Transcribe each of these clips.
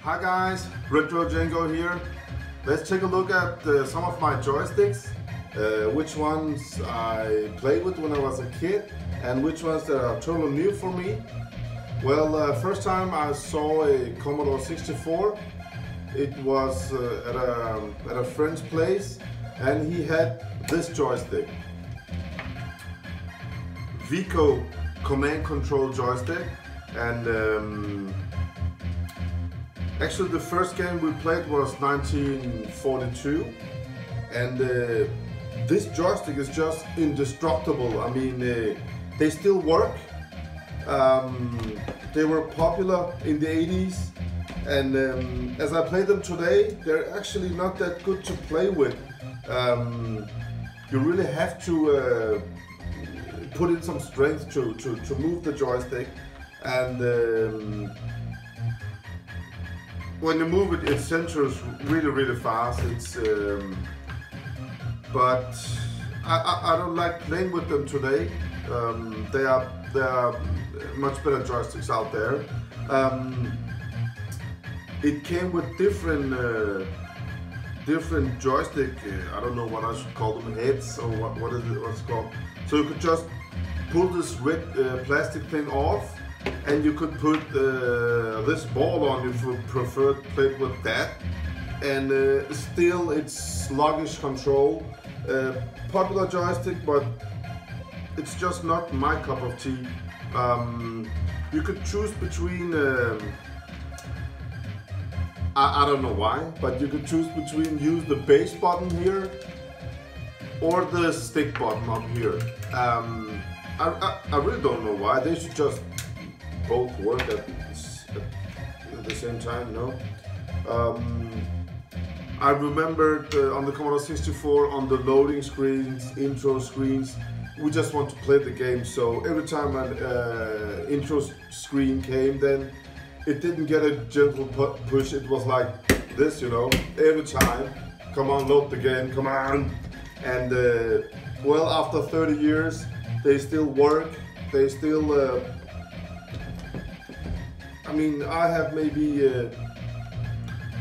Hi guys, RETROCENGO here. Let's take a look at some of my joysticks, which ones I played with when I was a kid and which ones that are totally new for me. Well, first time I saw a Commodore 64, it was at a friend's place and he had this joystick. Vico command control joystick, and actually the first game we played was 1942, and this joystick is just indestructible. I mean, they still work. They were popular in the 80s, and as I play them today, they're actually not that good to play with. You really have to put in some strength to move the joystick, and when you move it, it centers really fast. It's but I don't like playing with them today. There are much better joysticks out there. It came with different joystick. I don't know what I should call them, heads or what's it called. So you could just pull this red plastic thing off, and you could put this ball on if you prefer to play with that, and still it's sluggish control. Popular joystick, but it's just not my cup of tea. You could choose between I don't know why, but you could choose between use the base button here or the stick button up here. I really don't know why. They should just both work at the same time, you know. I remembered on the Commodore 64, on the loading screens, intro screens, we just want to play the game. So every time an intro screen came, then it didn't get a gentle push. It was like this, you know, every time. Come on, load the game, come on. And well, after 30 years, they still work. They still I mean, I have maybe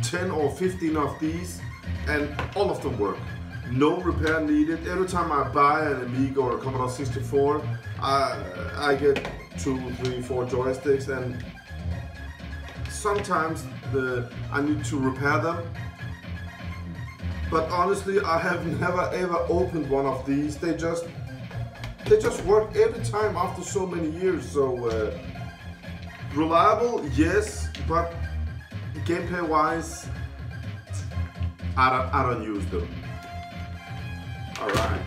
10 or 15 of these, and all of them work. No repair needed. Every time I buy an Amiga or a Commodore 64, I get 2, 3, 4 joysticks, and sometimes I need to repair them. But honestly, I have never ever opened one of these. They just work every time after so many years. So reliable, yes, but gameplay wise, I don't use them. All right.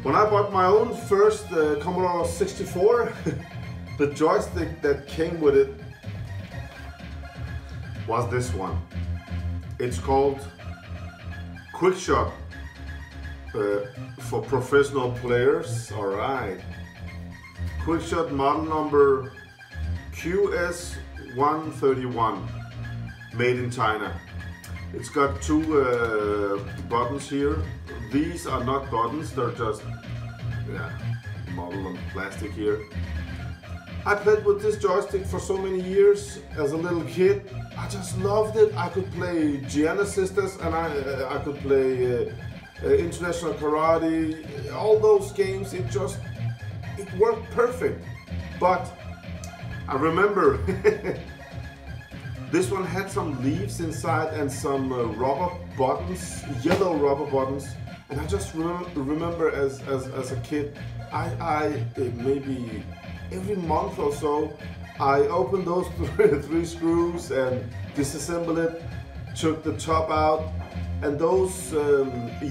When I bought my own first Commodore 64, the joystick that came with it was this one. It's called Quick Shot for professional players. All right. Quick Shot model number QS131, made in China. It's got 2 buttons here. These are not buttons, they're just model on plastic here. I played with this joystick for so many years as a little kid. I just loved it. I could play Gianna Sisters, and I could play International Karate, all those games. It worked perfect. But I remember this one had some leaves inside and some rubber buttons, yellow rubber buttons, and I just remember as a kid, I maybe every month or so, I opened those 3 screws and disassembled it, took the top out, and those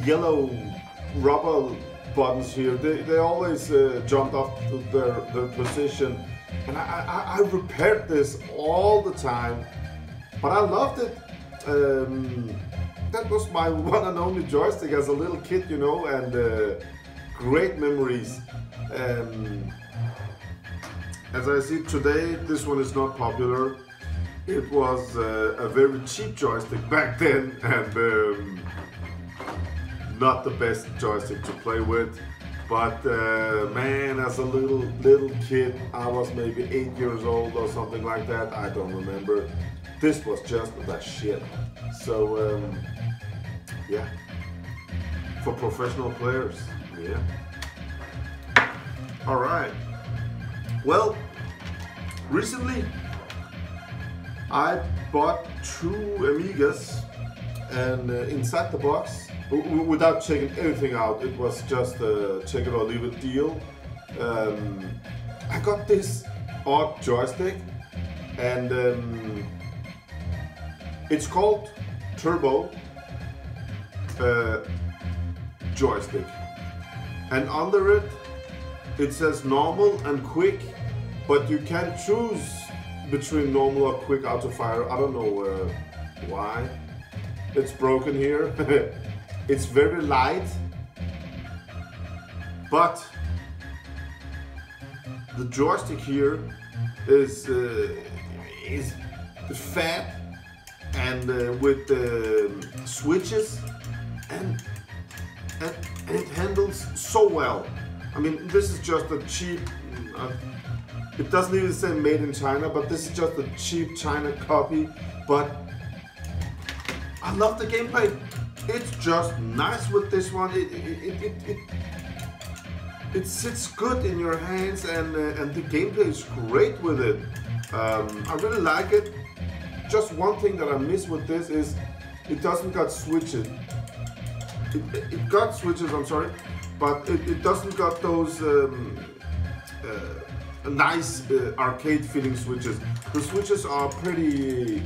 yellow rubber buttons here, they always jumped off their position, and I repaired this all the time, but I loved it. That was my one and only joystick as a little kid, you know, and great memories. As I see today, this one is not popular. It was a very cheap joystick back then, and not the best joystick to play with. But man, as a little kid, I was maybe 8 years old or something like that. I don't remember. This was just the shit. So yeah, for professional players, yeah. All right. Well, recently I bought 2 Amigas, and inside the box, without checking anything out, it was just a check it or leave it deal. I got this odd joystick, and it's called Turbo joystick, and under it it says normal and quick, but you can't choose between normal or quick auto fire. I don't know why. It's broken here. It's very light, but the joystick here is fat and with switches, and it handles so well. I mean, this is just a cheap, it doesn't even say made in China, but this is just a cheap China copy, but I love the gameplay. It's just nice with this one. It sits good in your hands, and the gameplay is great with it. I really like it. Just one thing that I miss with this is it doesn't got switches. It got switches, I'm sorry, but it doesn't got those nice arcade feeling switches. The switches are pretty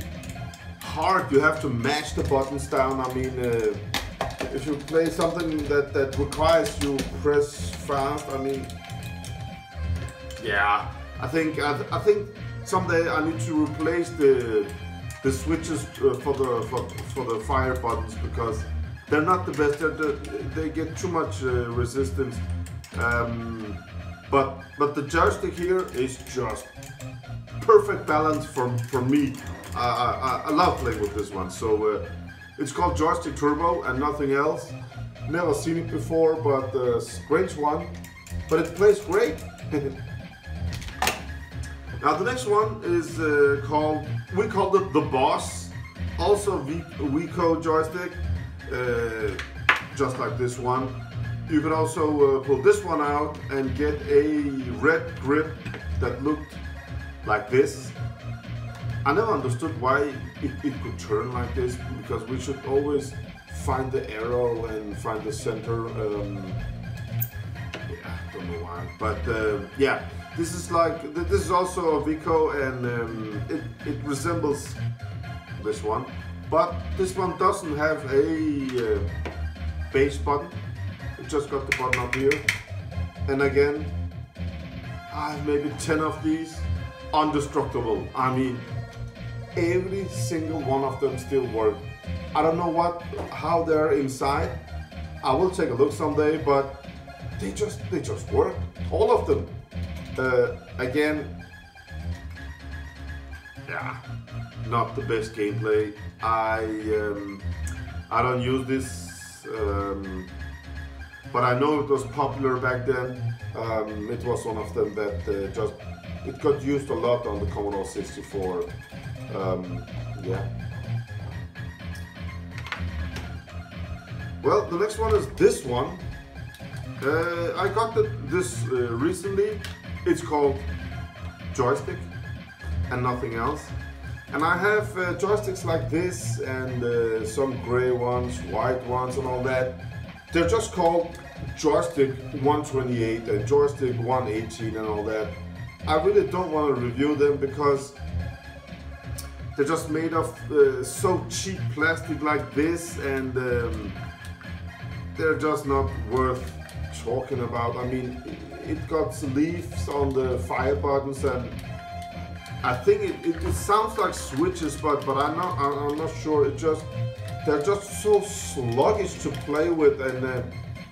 hard. You have to match the buttons down. I mean, if you play something that requires you press fast, I mean, yeah, I think someday I need to replace the switches for the fire buttons, because they're not the best. They get too much resistance. But the joystick here is just perfect balance for me. I love playing with this one. So it's called Joystick Turbo and nothing else. Never seen it before, but strange one. But it plays great. Now the next one is we called it the Boss. Also Vico joystick, just like this one. You can also pull this one out and get a red grip that looked like this. I never understood why it could turn like this, because we should always find the arrow and find the center. Yeah, I don't know why, but yeah, this is also a Vico, and it resembles this one, but this one doesn't have a base button. It just got the button up here, and again, I have maybe 10 of these, indestructible. I mean, every single one of them still work. I don't know how they're inside. I will take a look someday, but they just work, all of them. Again, yeah, not the best gameplay. I don't use this, but I know it was popular back then. It was one of them that it got used a lot on the Commodore 64. Yeah. Well, the next one is this one. I got this recently. It's called Joystick and nothing else. And I have joysticks like this, and some gray ones, white ones, and all that. They're just called Joystick 128 and Joystick 118 and all that. I really don't want to review them, because they're just made of so cheap plastic like this, and they're just not worth talking about. I mean, it got leaves on the fire buttons, and I think it sounds like switches, but I'm not sure. They're just so sluggish to play with, and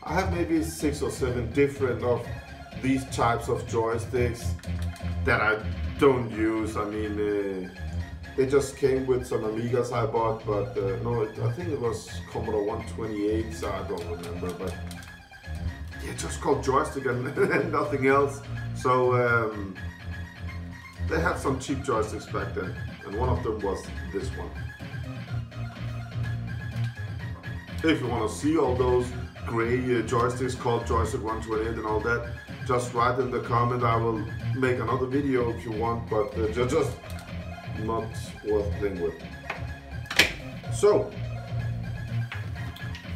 I have maybe 6 or 7 different of these types of joysticks that I don't use. I mean, they just came with some Amigas I bought, but no, I think it was Commodore 128, so I don't remember. But yeah, just called joystick and, and nothing else. So they had some cheap joysticks back then, and one of them was this one. If you want to see all those gray joysticks called Joystick 128 and all that, just write in the comment. I will make another video if you want, but just not worth playing with. So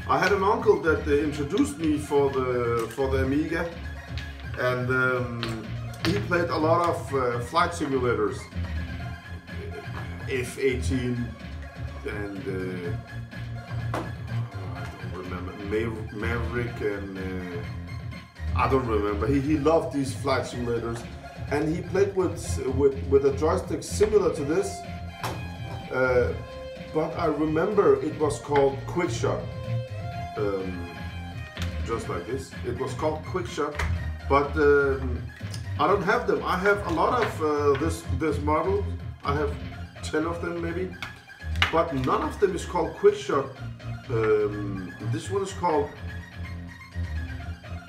I had an uncle that introduced me for the Amiga, and he played a lot of flight simulators, F-18 and I don't remember, Maverick, and I don't remember. He loved these flight simulators, and he played with a joystick similar to this, but I remember it was called Quick Shot. Just like this. It was called Quick Shot, but I don't have them. I have a lot of this model. I have 10 of them maybe, but none of them is called Quick Shot. This one is called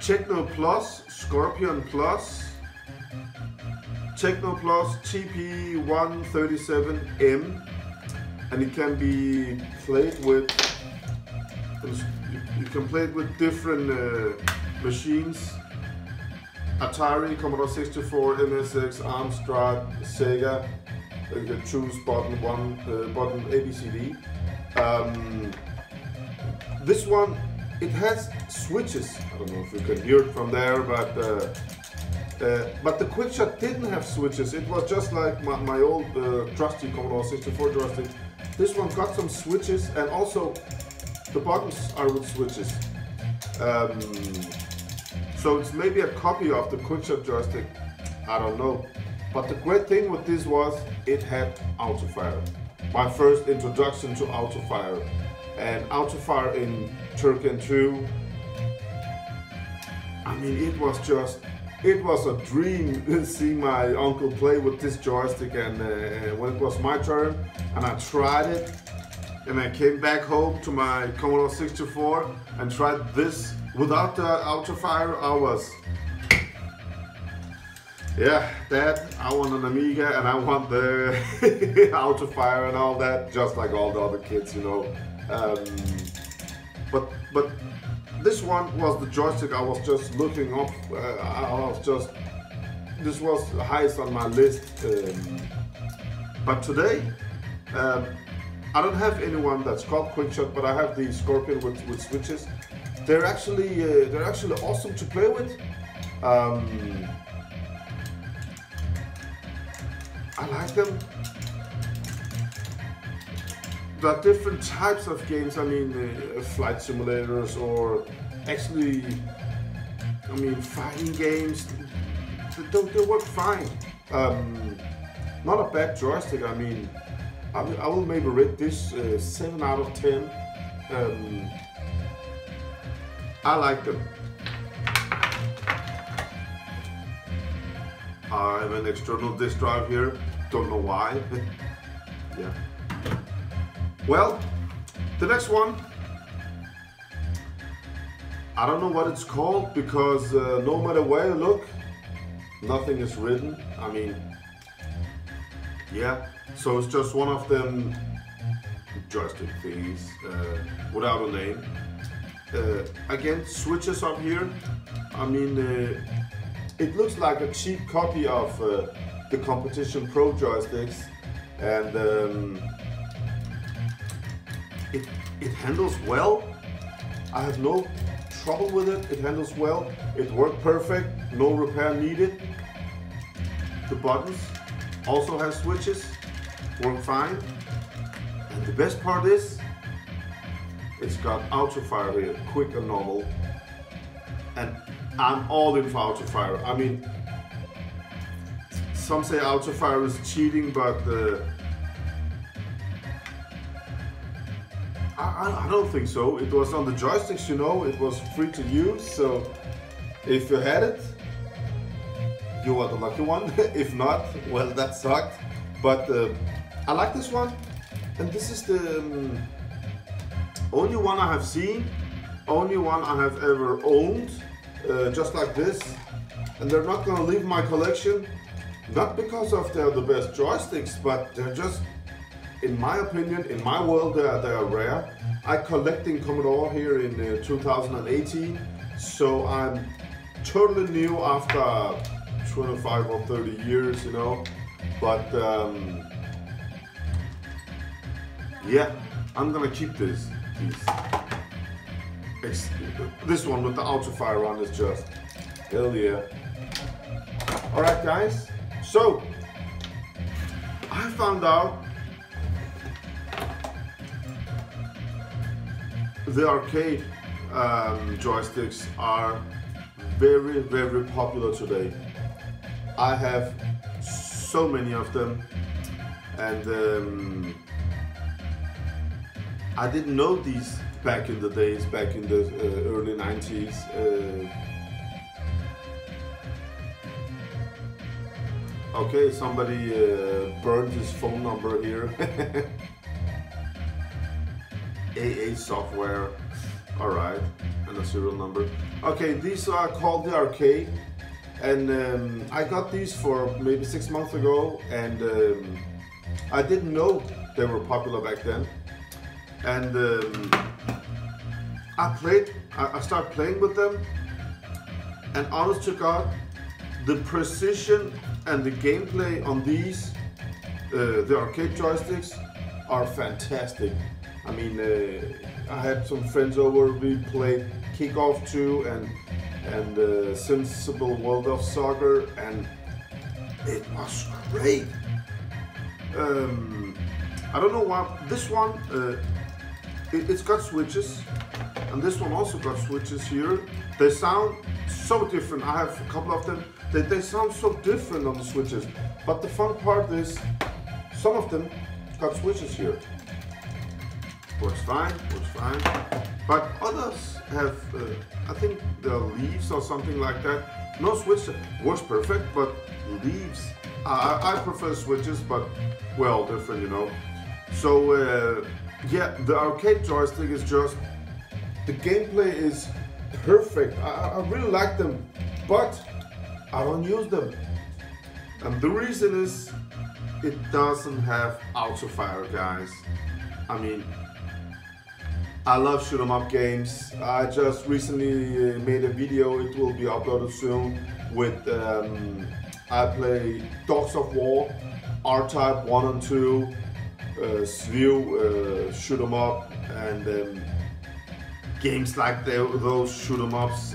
Techno Plus, Scorpion Plus, Techno Plus TP137M, and it can be played with. You can play it with different machines: Atari, Commodore 64, MSX, Amstrad, Sega. You can choose button button A, B, C, D. This one, it has switches. I don't know if you can hear it from there, but the Quick Shot didn't have switches. It was just like my old trusty Commodore 64 joystick. This one got some switches, and also the buttons are with switches. So it's maybe a copy of the Quick Shot joystick. I don't know. But the great thing with this was it had autofire. My first introduction to autofire. And autofire in Turrican 2. I mean, it was a dream seeing my uncle play with this joystick, and when it was my turn and I tried it, and I came back home to my Commodore 64 and tried this without the autofire, I was, yeah, Dad, I want an Amiga and I want the autofire and all that, just like all the other kids, you know. But this one was the joystick I was just looking up. This was the highest on my list. But today, I don't have anyone that's called Quick Shot, but I have the Scorpion with switches. They're actually awesome to play with. I like them. There are different types of games. I mean, flight simulators, or actually, I mean, fighting games. They work fine. Not a bad joystick. I mean, I will maybe rate this 7 out of 10. I like them. I have an external disk drive here. Don't know why. Yeah. Well, the next one, I don't know what it's called, because no matter where you look, nothing is written. I mean, yeah, so it's just one of them joystick thingies without a name. Again, switches up here. I mean, it looks like a cheap copy of the Competition Pro joysticks, and it handles well. I have no trouble with it. It handles well. It worked perfect. No repair needed. The buttons also have switches. Work fine. And the best part is, it's got autofire here, quick and normal. And I'm all in for autofire. I mean, some say autofire is cheating, but I don't think so. It was on the joysticks, you know, it was free to use, so if you had it, you were the lucky one. If not, well, that sucked. But I like this one, and this is the only one I have seen, only one I have ever owned, just like this, and they're not gonna leave my collection, not because of they're the best joysticks, but they're just, in my opinion, in my world, they are rare. I collecting Commodore here in 2018, so I'm totally new after 25 or 30 years, you know, but yeah, I'm gonna keep this one with the auto fire on is just hell yeah. Alright guys, so I found out the arcade joysticks are very, very popular today. I have so many of them, and I didn't know these back in the days, back in the early 90s. Okay, somebody burned his phone number here. AA software, alright, and a serial number. Okay, these are called the arcade, and I got these for maybe 6 months ago, and I didn't know they were popular back then. And I started playing with them, and honest to God, the precision and the gameplay on these, the arcade joysticks, are fantastic. I mean, I had some friends over, we played Kickoff 2 and Sensible World of Soccer, and it was great. I don't know why, this one, it's got switches, and this one also got switches here. They sound so different. I have a couple of them. They sound so different on the switches, but the fun part is some of them got switches here. Works fine, but others have, I think the leaves or something like that. No switch, works perfect, but leaves. I prefer switches, but well, different, you know. So yeah, the arcade joystick is just, the gameplay is perfect. I really like them, but I don't use them. And the reason is, it doesn't have auto fire, guys. I mean, I love shoot 'em up games. I just recently made a video, it will be uploaded soon, with I play Dogs of War, R-Type 1 and 2, Svew, shoot 'em up, and games like those shoot 'em ups.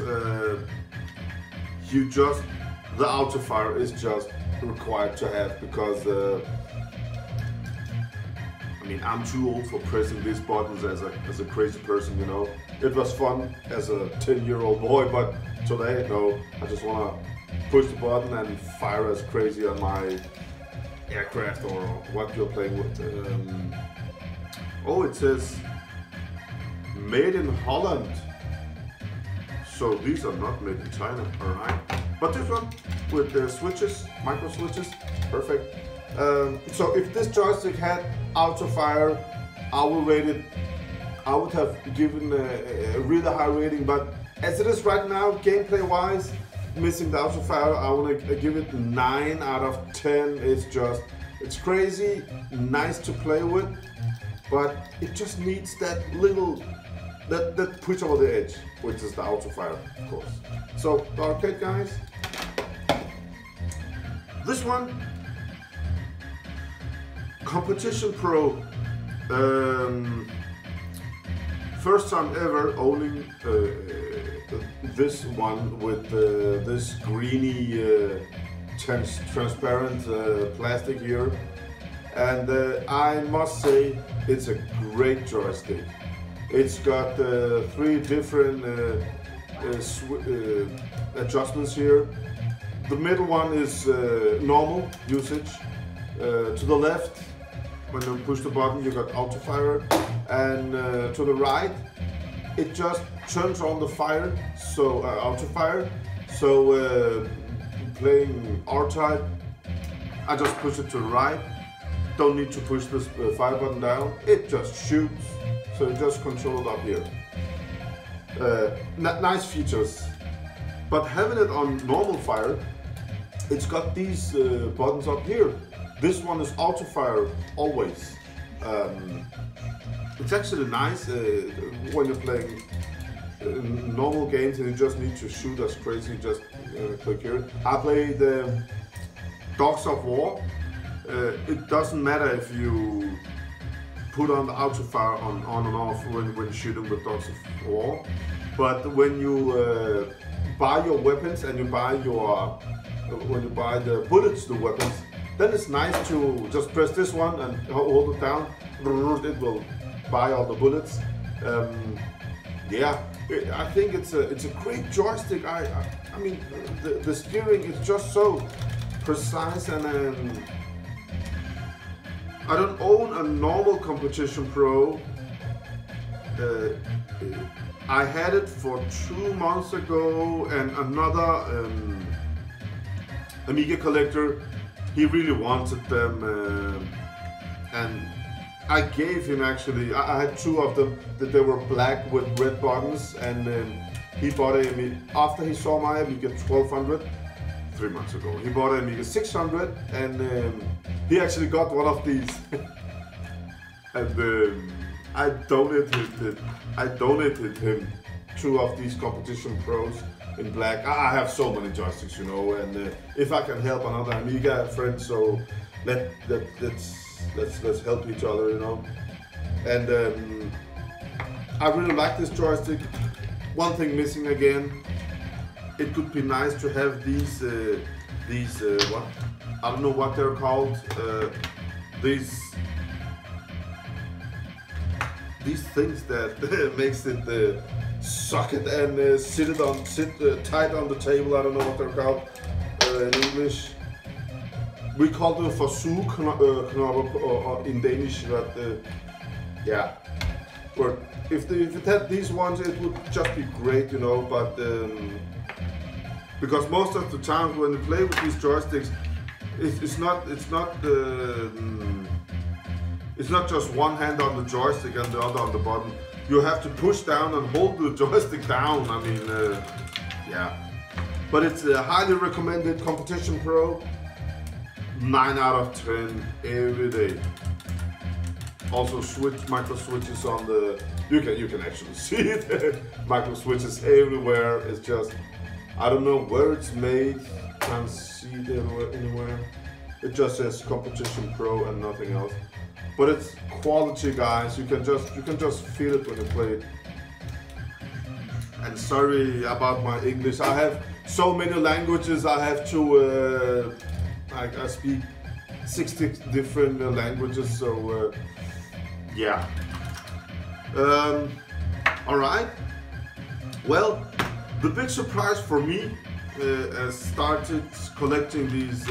The auto fire is just required to have, because I mean, I'm too old for pressing these buttons as a crazy person, you know. It was fun as a 10-year-old boy, but today, no. I just want to push the button and fire as crazy on my aircraft or what you're playing with. Oh, it says made in Holland. So these are not made in China, alright. But this one with the switches, micro switches, perfect. So if this joystick had auto fire, I would have given a really high rating, but as it is right now, gameplay wise, missing the auto fire, I want to give it 9 out of 10. It's crazy, nice to play with, but it just needs that little, that push over the edge, which is the auto fire, of course. So the arcade guys, this one, Competition Pro, first time ever owning this one with this greeny transparent plastic here, and I must say it's a great joystick. It's got 3 different adjustments here. The middle one is normal usage. To the left, when you push the button, you got auto fire, and to the right, it just turns on the fire, so auto fire. So playing R-Type, I just push it to the right. Don't need to push this fire button down. It just shoots, so you just control it up here. Nice features. But having it on normal fire, it's got these buttons up here. This one is auto fire always. It's actually nice when you're playing normal games and you just need to shoot as crazy, just click here. I play the Dogs of War. It doesn't matter if you put on the auto fire on and off when shooting with Dogs of War, but when you buy your weapons and you buy when you buy the bullets to weapons, then it's nice to just press this one and hold it down. It will buy all the bullets. Yeah, I think it's a great joystick. I mean, the steering is just so precise, and I don't own a normal Competition Pro. I had it for 2 months ago, and another Amiga collector, he really wanted them, and I gave him actually, I had 2 of them, that they were black with red buttons, and he bought a, after he saw my Amiga 1200, 3 months ago, he bought an Amiga 600, and he actually got one of these, and I donated him 2 of these Competition Pros in black. I have so many joysticks, you know, and if I can help another Amiga friend, so let's help each other, you know. And I really like this joystick. One thing missing again, it could be nice to have these what, I don't know what they're called, these things that makes it suck it and sit tight on the table. I don't know what they're called in English. We call them forsugknapper in Danish, but yeah. But if it had these ones, it would just be great, you know. But because most of the times when you play with these joysticks, it's not just one hand on the joystick and the other on the button. You have to push down and hold the joystick down. I mean, yeah. But it's a highly recommended Competition Pro. 9 out of 10 every day. Also micro switches on the. You can actually see it. Micro switches everywhere. It's just, I don't know where it's made. Can't see it anywhere. It just says Competition Pro and nothing else. But it's quality, guys. You can just feel it when you play it. And sorry about my English. I have so many languages. I have to. I speak 60 different languages. So yeah. All right. Well, the big surprise for me, I started collecting these.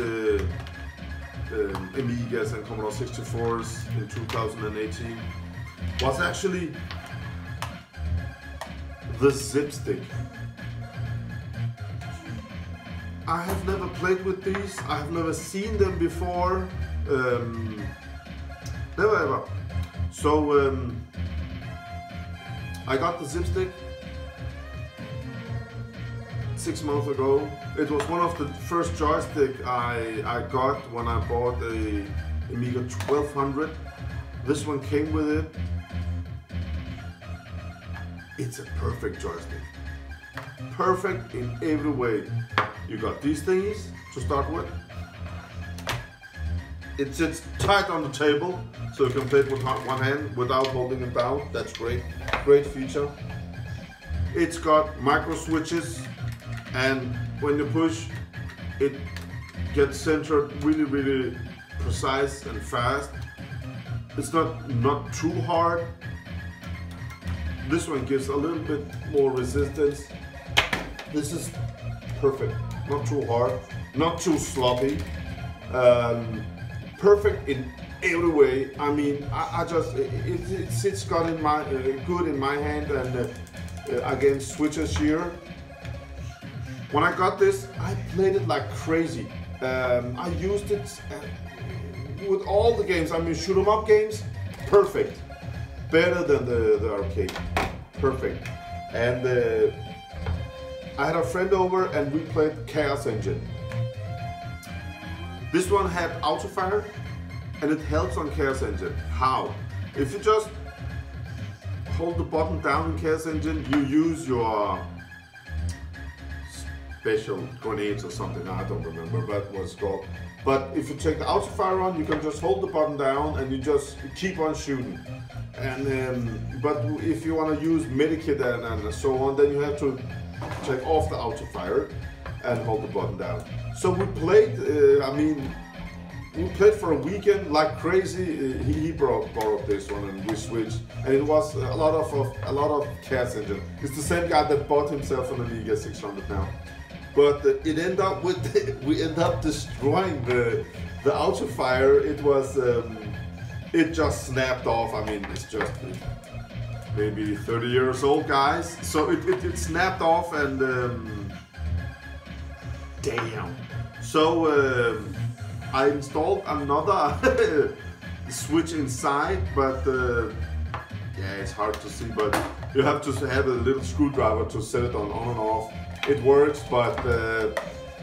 Amigas and Commodore 64s in 2018 was actually the Zipstick. I have never played with these, I have never seen them before, never ever. So I got the Zipstick 6 months ago. It was one of the first joystick I got when I bought a Amiga 1200. This one came with it. It's a perfect joystick. Perfect in every way. You got these thingies to start with. It sits tight on the table, so you can play it with one hand without holding it down. That's great. Great feature. It's got micro switches, and when you push, it gets centered really precise and fast. It's not too hard. This one gives a little bit more resistance. This is perfect. Not too hard, not too sloppy. Perfect in every way. I mean, I just it sits good in my hand, and against switches here. When I got this, I played it like crazy. I used it with all the games. I mean, shoot 'em up games, perfect. Better than the arcade, perfect. And I had a friend over and we played Chaos Engine. This one had auto fire and it helps on Chaos Engine. How? If you just hold the button down in Chaos Engine, you use your special grenades or something, I don't remember what it's called. But if you take the auto fire on, you can just hold the button down and you just keep on shooting. And but if you want to use medikit and so on, then you have to take off the auto fire and hold the button down. So we played, we played for a weekend like crazy. He borrowed this one and we switched, and it was a lot of Chaos Engine. It's the same guy that bought himself an Amiga 600 now. But it ended up with we ended up destroying the auto fire. It was it just snapped off. I mean, it's just maybe 30 years old, guys. So it snapped off and damn. So I installed another switch inside, but yeah, it's hard to see. But you have to have a little screwdriver to set it on and off. It works, but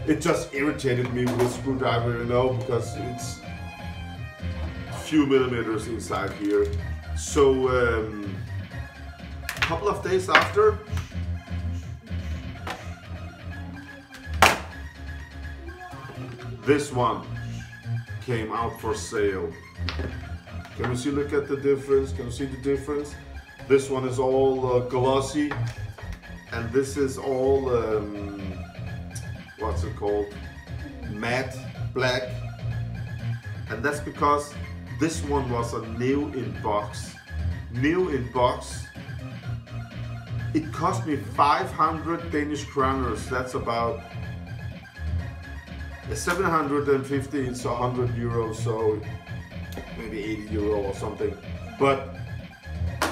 it just irritated me with a screwdriver, you know, because it's a few millimeters inside here. So a couple of days after, this one came out for sale. Can you see? Look at the difference. Can you see the difference? This one is all glossy. And this is all, what's it called? Matte black. And that's because this one was a new in box. New in box. It cost me 500 Danish kroners. That's about 750, it's 100 euros, so maybe 80 euro or something. But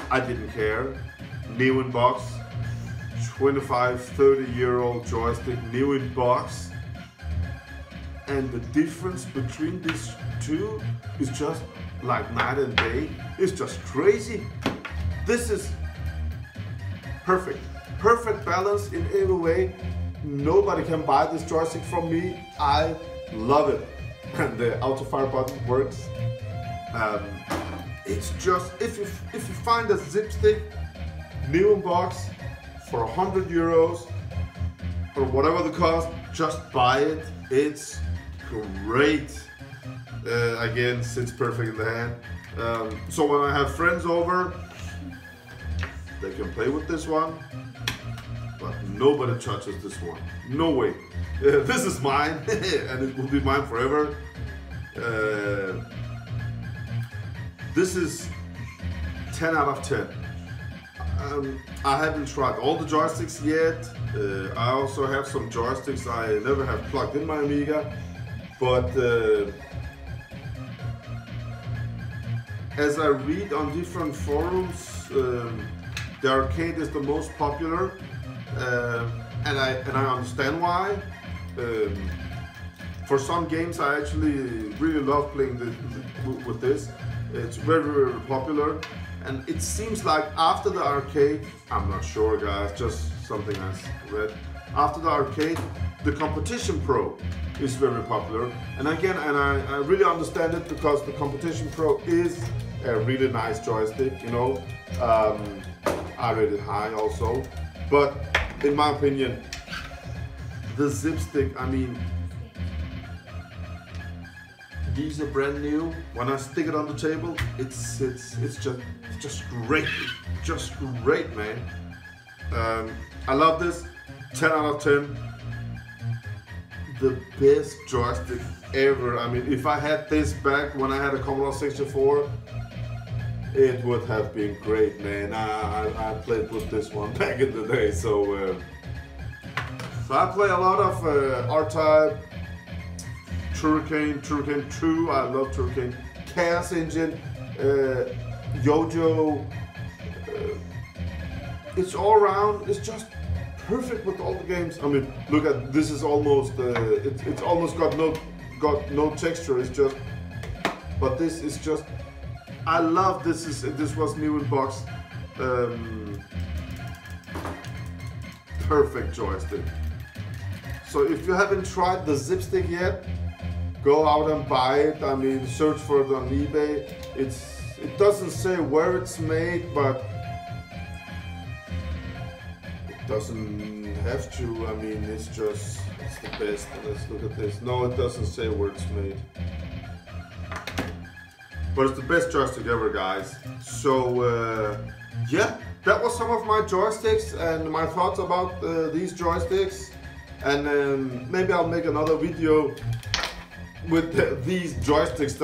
I didn't care. New in box. 25-30-year-old joystick, new in box, and the difference between these two is just like night and day. It's just crazy. This is perfect balance in every way. Nobody can buy this joystick from me. I love it, and the auto fire button works. It's just if you find a zip stick new in box for 100 euros or whatever the cost, just buy it. It's great. Again, sits perfect in the hand. So when I have friends over, they can play with this one, but nobody touches this one. No way. This is mine, and it will be mine forever. This is 10 out of 10. I haven't tried all the joysticks yet. I also have some joysticks I never have plugged in my Amiga, but as I read on different forums, the arcade is the most popular, and I understand why. For some games, I actually really love playing with this. It's very, very popular. And it seems like after the arcade, I'm not sure guys, just something I read. After the arcade, the Competition Pro is very popular. And again, I really understand it because the Competition Pro is a really nice joystick, you know. I rate it high also. But in my opinion, the zip stick, I mean, these are brand new. When I stick it on the table, it's just great. Just great, man. I love this. 10 out of 10. The best joystick ever. I mean, if I had this back when I had a Commodore 64, it would have been great, man. I played with this one back in the day, so I play a lot of R-Type, Turricane 2, I love Turricane, Chaos Engine, Yo-Yo. It's all around. It's just perfect with all the games. I mean, look at this. Is almost it's almost got no texture. It's just, but this is just. I love this. This was new in box. perfect joystick. So if you haven't tried the ZipStick yet, go out and buy it. I mean, search for it on eBay. It doesn't say where it's made, but it doesn't have to. I mean, it's the best. Let's look at this. No, it doesn't say where it's made. But it's the best joystick ever, guys. So yeah, that was some of my joysticks and my thoughts about these joysticks. And maybe I'll make another video with these joysticks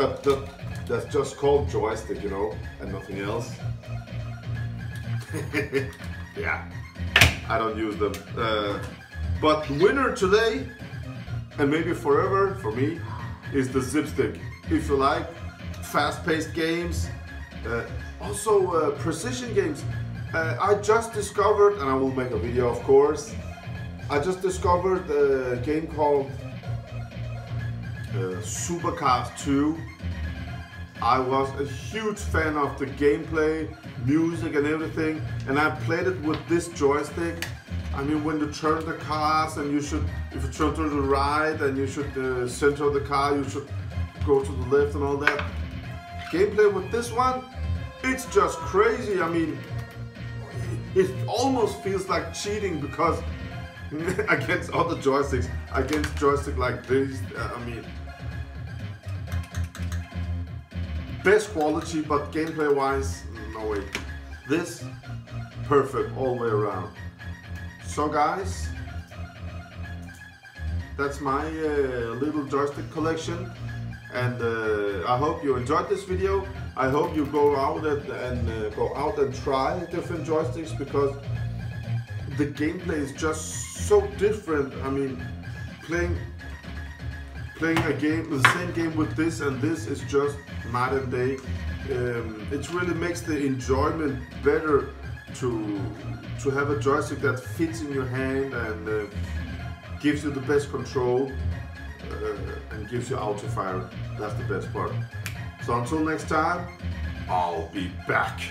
that's just called joystick, you know, and nothing else. Yeah, I don't use them. But the winner today, and maybe forever for me, is the ZipStick. If you like fast-paced games, also precision games. I just discovered, and I will make a video of course, I just discovered a game called Supercars 2. I was a huge fan of the gameplay, music and everything, and I played it with this joystick. I mean, when you turn the cars and if you turn to the right and you should center the car, you should go to the left and all that. Gameplay with this one, it's just crazy. I mean, it almost feels like cheating because against other joysticks, against joystick like this, I mean, best quality, but gameplay wise, no way. This, perfect all the way around. So guys, that's my little joystick collection, and I hope you enjoyed this video. I hope you go out and try different joysticks, because the gameplay is just so different. I mean, playing a game, the same game with this and this is just night and day. It really makes the enjoyment better to have a joystick that fits in your hand and gives you the best control and gives you auto fire. That's the best part. So until next time, I'll be back.